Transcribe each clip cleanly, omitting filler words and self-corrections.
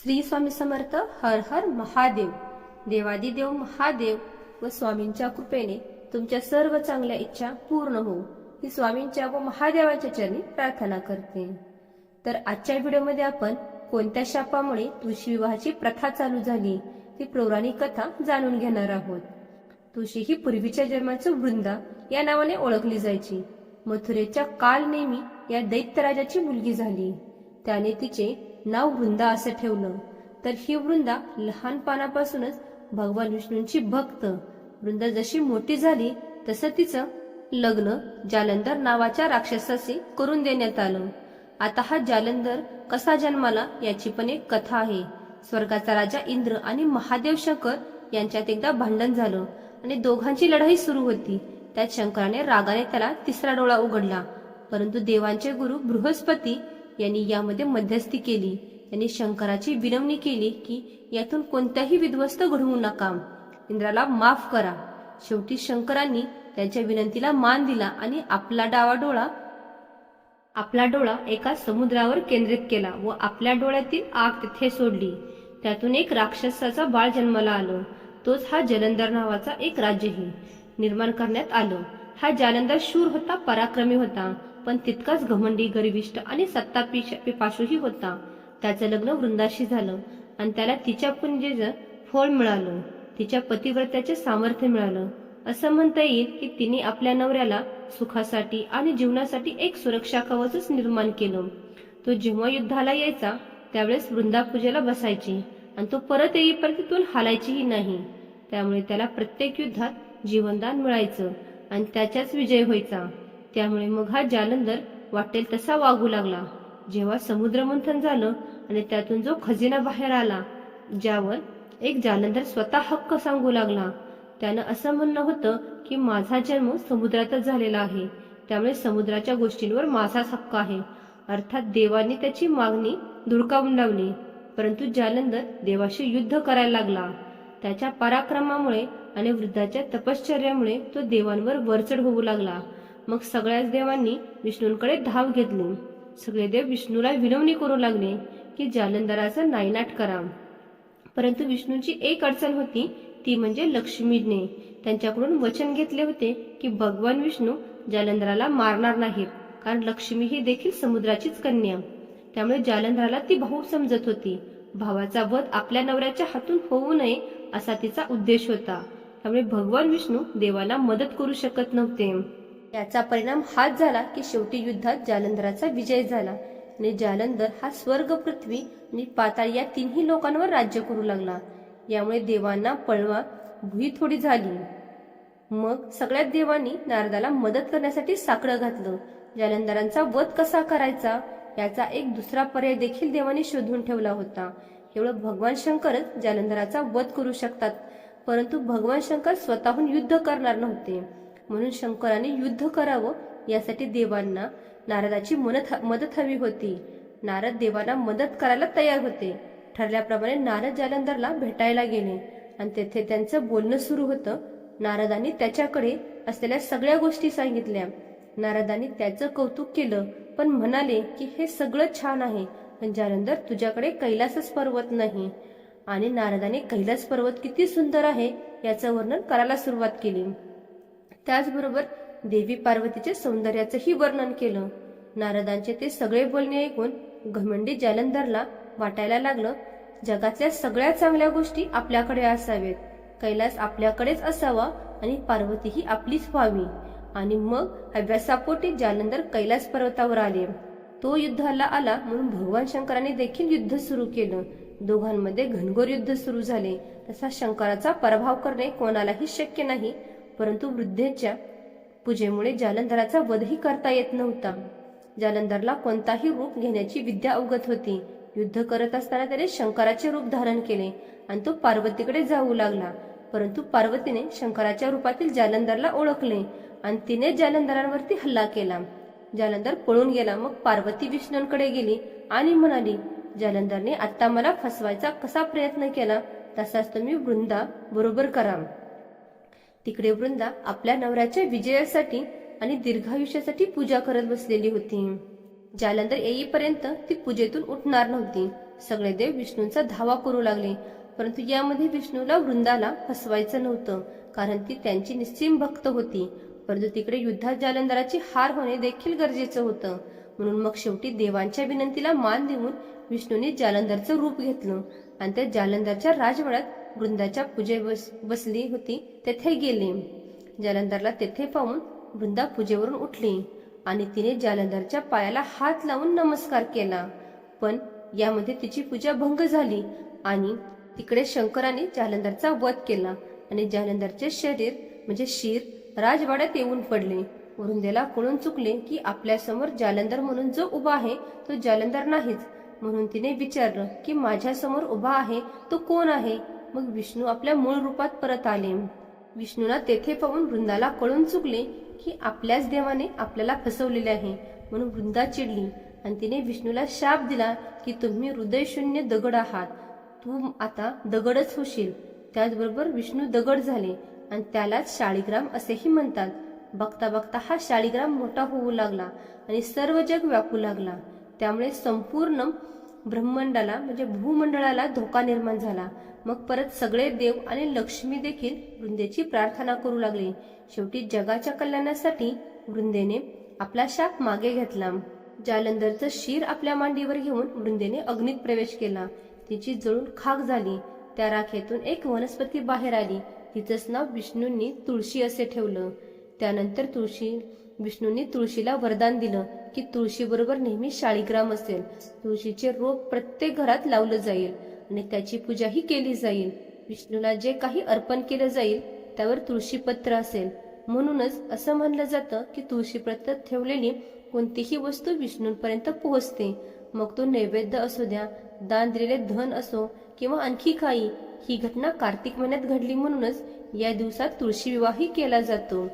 श्री स्वामी समर्थ. हर हर महादेव. देवादिदेव महादेव व स्वामींच्या कृपेने तुमच्या सर्व चांगल्या इच्छा पूर्ण हो ही स्वामींच्या व महादेवांच्या चरणी प्रार्थना करते. तर आजच्या व्हिडिओमध्ये आपण कोणत्या शापामुळे तुळशी विवाहाची प्रथा चालू झाली ती पौराणिक कथा जाणून घेणार आहोत. तुळशी ही पूर्वीच्या जन्माचं वृंदा या नावाने ओळखली जायची. मथुरेच्या कालनेमी या दैत्यराजाची मुलगी झाली. त्याने तिचे नाव वृंदा असं ठेवलं. तर ही वृंदा लहानपणापासूनच भगवान विष्णूंची भक्त. वृंदा जशी मोठी झाली तसं तिचं लग्न जालंधर नावाच्या राक्षसाशी करून देण्यात आलं. आता हा जालंधर कसा जन्माला याची पण एक कथा आहे. स्वर्गाचा राजा इंद्र आणि महादेव शंकर यांच्यात एकदा भांडण झालं आणि दोघांची लढाई सुरू होती. त्यात शंकराने रागाने त्याला तिसरा डोळा उघडला. परंतु देवांचे गुरु बृहस्पती यांनी यामध्ये मध्यस्थी केली. त्यांनी शंकराची विनवणी केली की यातून कोणत्याही विध्वस्त घडवू नका, इंद्राला माफ करा. शेवटी शंकरांनी त्यांच्या विनंतीला मान दिला आणि आपला डोळा एका समुद्रावर केंद्रित केला व आपल्या डोळ्यातील आग तिथे सोडली. त्यातून एक राक्षसाचा बाळ जन्माला आलं. तोच हा जालंधर नावाचा एक राज्यही निर्माण करण्यात आलं. हा जालंधर शूर होता, पराक्रमी होता, पण तितकाच घमंडी, गर्विष्ठ आणि सत्ता पिपासूही होता. त्याचं लग्न वृंदाशी झालं आणि त्याला तिच्या पुंजेचं फळ मिळालं. तिच्या पतिव्रत्याचे सामर्थ्य मिळालं. असं म्हणता येईल की तिने आपल्या नवऱ्याला सुखासाठी आणि जीवनासाठी एक सुरक्षा कवचच निर्माण केलं. तो जेव्हा युद्धाला यायचा त्यावेळेस वृंदा पूजेला बसायची आणि तो परत येईपर्यंत तिथून हालायचीही नाही. त्यामुळे त्याला प्रत्येक युद्धात जीवनदान मिळायचं आणि त्याचाच विजय व्हायचा. त्यामुळे मग हा जालंधर वाटेल तसा वागू लागला. जेव्हा समुद्र मंथन झालं आणि त्यातून जो खजिना बाहेर आला, ज्यावर एक जालंधर स्वतः हक्क सांगू लागला. त्यानं असं म्हणणं होतं की माझा जन्म समुद्रातच झालेला आहे, त्यामुळे समुद्राच्या गोष्टींवर माझाच हक्क आहे. अर्थात देवांनी त्याची मागणी धुडकावून लावली. परंतु जालंधर देवाशी युद्ध करायला लागला. त्याच्या पराक्रमामुळे आणि वृद्धाच्या तपश्चर्यामुळे तो देवांवर वरचढ होऊ लागला. मग सगळ्याच देवांनी विष्णूंकडे धाव घेतली. सगळे देव विष्णूला विनवणी करू लागले की जालंधराचा नायनाट करा. परंतु विष्णूची एक अडचण होती, ती म्हणजे लक्ष्मीने त्यांच्याकडून वचन घेतले होते की भगवान विष्णू जालंधराला मारणार नाहीत, कारण लक्ष्मी ही देखील समुद्राचीच कन्या. त्यामुळे जालंधराला ती भाऊ समजत होती. भावाचा वध आपल्या नवऱ्याच्या हातून होऊ नये असा तिचा उद्देश होता. त्यामुळे भगवान विष्णू देवाला मदत करू शकत नव्हते. याचा परिणाम हाच झाला की शेवटी युद्धात जालंधराचा विजय झाला आणि जालंधर हा स्वर्ग, पृथ्वी आणि पाताळ या तिन्ही लोकांवर राज्य करू लागला. यामुळे देवांना पळवा भुई थोडी झाली. मग सगळ्याच देवांनी नारदाला मदत करण्यासाठी साकडं घातलं. जालंधरांचा वध कसा करायचा याचा एक दुसरा पर्याय देखील देवांनी शोधून ठेवला होता. एवढं भगवान शंकरच जालंधराचा वध करू शकतात, परंतु भगवान शंकर स्वतःहून युद्ध करणार नव्हते. म्हणून शंकराने युद्ध करावं यासाठी देवांना नारदाची मदत हवी होती. नारद देवांना मदत करायला तयार होते. ठरल्याप्रमाणे नारद जालंधरला भेटायला गेले आणि तेथे त्यांचं बोलणं सुरू होतं. नारदांनी त्याच्याकडे असलेल्या सगळ्या गोष्टी सांगितल्या. नारदांनी त्याचं कौतुक केलं, पण म्हणाले की हे सगळं छान आहे, पण जालंधर तुझ्याकडे कैलासच पर्वत नाही. आणि नारदाने कैलास पर्वत किती सुंदर आहे याचं वर्णन करायला सुरुवात केली. त्याचबरोबर देवी पार्वतीचे सौंदर्याचंही वर्णन केलं. नारदांचे ते सगळे बोलणे ऐकून घमंडी जालंधरला वाटायला लागलं, जगातल्या सगळ्या चांगल्या गोष्टी आपल्याकडे असावेत, कैलास आपल्याकडेच असावा आणि पार्वती ही आपलीच व्हावी. आणि मग अभ्यासापोटी जालंधर कैलास पर्वतावर आले. तो युद्धाला आला म्हणून भगवान शंकराने देखील युद्ध सुरू केलं. दोघांमध्ये घनघोर युद्ध सुरू झाले. तसा शंकराचा पराभव करणे कोणालाही शक्य नाही. परंतु वृद्धेच्या पूजेमुळे जालंधराचा वधही करता येत नव्हता. जालंधरला कोणताही रूप घेण्याची विद्या अवगत होती. युद्ध करत असताना त्याने शंकराचे रूप धारण केले आणि तो पार्वतीकडे जाऊ लागला. परंतु पार्वतीने शंकराच्या रूपातील जालंधरला ओळखले आणि तिने जालंधरांवरती हल्ला केला. जालंधर पळून गेला. मग पार्वती विष्णूंकडे गेली आणि म्हणाली, जालंधरने आता मला फसवायचा कसा प्रयत्न केला तसाच तुम्ही वृंदा बरोबर करा. तिकडे वृंदा आपल्या नवऱ्याच्या विजयासाठी आणि दीर्घायुष्यासाठी पूजा करत बसलेली होती. जालंधर येईपर्यंत ती पूजेतून उठणार नव्हती. सगळे देव विष्णूंचा धावा करू लागले. परंतु यामध्ये विष्णूला वृंदाला फसवायचं नव्हतं, कारण ती त्यांची निस्सीम भक्त होती. परंतु तिकडे युद्धात जालंधराची हार होणे देखील गरजेचं होतं. म्हणून मग शेवटी देवांच्या विनंतीला मान देऊन विष्णूने जालंधरचं रूप घेतलं आणि त्या जालंधरच्या राजवाड्यात वृंदाच्या पूजे बसली होती तेथे गेले. जालंधरला तेथे पाहून वृंदा पूजेवरून उठली आणि तिने जालंधरच्या पायाला हात लावून नमस्कार केला. पण यामध्ये तिची पूजा भंग झाली आणि तिकडे शंकराने जालंधरचा वध केला आणि जालंधरचे शरीर म्हणजे शिर राजवाड्यात येऊन पडले. वृंदेला कळून चुकले की आपल्या समोर जालंधर म्हणून जो उभा आहे तो जालंधर नाहीच. म्हणून तिने विचारलं की माझ्या समोर उभा आहे तो कोण आहे. मग विष्णू आपल्या मूळ रूपात परत आले. विष्णूला तेथे पाहून वृंदाला कळून चुकले की आपल्याच देवाने आपल्याला फसवलेले आहे. म्हणून वृंदा चिडली आणि तिने विष्णूला शाप दिला की तुम्ही हृदयशून्य दगड आहात, तू आता दगडच होशील. त्याचबरोबर विष्णू दगड झाले आणि त्यालाच शाळीग्राम असेही म्हणतात. बघता बघता हा शाळीग्राम मोठा होऊ लागला आणि सर्व जग व्यापू लागला. त्यामुळे संपूर्ण ब्रह्मांडाला म्हणजे भूमंडळाला धोका निर्माण झाला. मग परत सगळे देव आणि लक्ष्मी देखील वृंदेची प्रार्थना करू लागले. शेवटी जगाच्या कल्याणासाठी वृंदेने आपला शाप मागे घेतला. जालंधरचं शिर आपल्या मांडीवर घेऊन वृंदेने अग्नीत प्रवेश केला. तिची जळून खाक झाली. त्या राखेतून एक वनस्पती बाहेर आली. तिचंच नाव विष्णूंनी तुळशी असे ठेवलं. त्यानंतर विष्णूंनी तुळशीला वरदान दिलं की तुळशी बरोबर नेहमी शाळीग्राम असेल. तुळशीचे रोप प्रत्येक घरात लावलं जाईल आणि त्याची पूजाही केली जाईल. विष्णूला जे काही अर्पण केलं जाईल त्यावर तुळशीपत्र असेल. म्हणूनच असं म्हणलं जातं की तुळशीपत्र ठेवलेली कोणतीही वस्तू विष्णूंपर्यंत पोहोचते. मग तो नैवेद्य असू द्या, दान दिलेले धन असो किंवा आणखी काही. ही घटना कार्तिक महिन्यात घडली म्हणूनच या दिवसात तुळशी विवाहही केला जातो.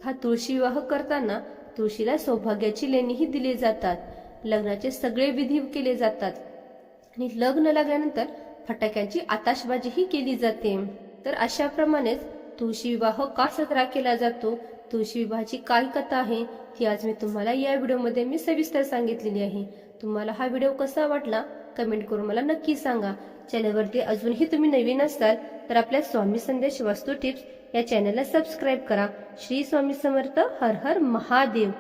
हा तुळशी विवाह करताना तुळशीला सौभाग्याची लेणीही दिली जातात. लग्नाचे सगळे विधी केले जातात आणि लग्न लागल्यानंतर फटाक्यांची आताशबाजीही केली जाते. तर अशा प्रमाणेच तुळशी विवाह का साजरा केला जातो, तुळशी विवाहाची काय कथा आहे ही आज मी तुम्हाला या व्हिडिओमध्ये मी सविस्तर सांगितलेली आहे. तुम्हाला हा व्हिडिओ कसा वाटला कमेंट करून मला नक्की सांगा. चॅनलवरती अजूनही तुम्ही नवीन असाल तर आपल्या स्वामी संदेश वास्तू टिप्स या चॅनलला सबस्क्राईब करा. श्री स्वामी समर्थ. हर हर महादेव.